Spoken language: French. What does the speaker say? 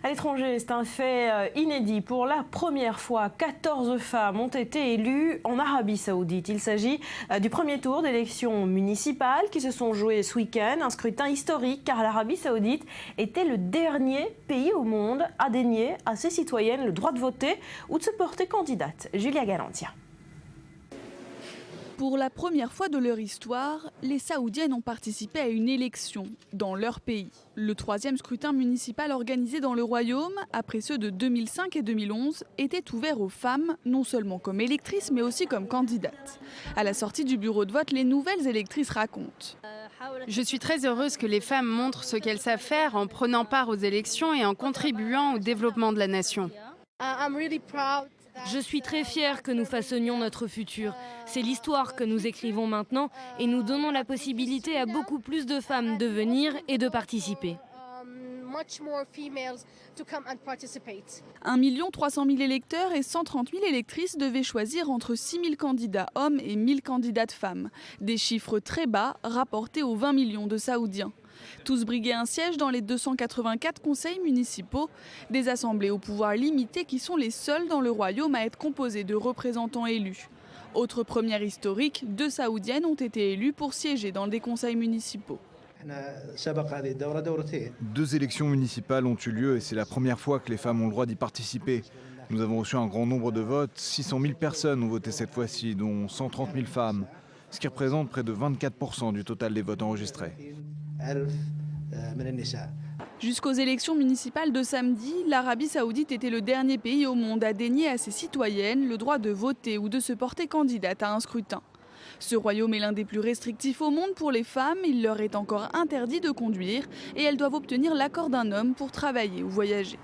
À l'étranger, c'est un fait inédit. Pour la première fois, 14 femmes ont été élues en Arabie Saoudite. Il s'agit du premier tour d'élections municipales qui se sont jouées ce week-end. Un scrutin historique car l'Arabie Saoudite était le dernier pays au monde à dénier à ses citoyennes le droit de voter ou de se porter candidate. Julia Galantia. Pour la première fois de leur histoire, les Saoudiennes ont participé à une élection dans leur pays. Le troisième scrutin municipal organisé dans le royaume, après ceux de 2005 et 2011, était ouvert aux femmes, non seulement comme électrices, mais aussi comme candidates. À la sortie du bureau de vote, les nouvelles électrices racontent. Je suis très heureuse que les femmes montrent ce qu'elles savent faire en prenant part aux élections et en contribuant au développement de la nation. Je suis très fière que nous façonnions notre futur. C'est l'histoire que nous écrivons maintenant et nous donnons la possibilité à beaucoup plus de femmes de venir et de participer. 1 300 000 électeurs et 130 000 électrices devaient choisir entre 6 000 candidats hommes et 1 000 candidates femmes. Des chiffres très bas rapportés aux 20 millions de Saoudiens. Tous briguaient un siège dans les 284 conseils municipaux, des assemblées au pouvoir limité qui sont les seules dans le royaume à être composées de représentants élus. Autre première historique, 2 Saoudiennes ont été élues pour siéger dans des conseils municipaux. 2 élections municipales ont eu lieu et c'est la première fois que les femmes ont le droit d'y participer. Nous avons reçu un grand nombre de votes, 600 000 personnes ont voté cette fois-ci, dont 130 000 femmes, ce qui représente près de 24% du total des votes enregistrés. Jusqu'aux élections municipales de samedi, l'Arabie Saoudite était le dernier pays au monde à dénier à ses citoyennes le droit de voter ou de se porter candidate à un scrutin. Ce royaume est l'un des plus restrictifs au monde pour les femmes. Il leur est encore interdit de conduire et elles doivent obtenir l'accord d'un homme pour travailler ou voyager.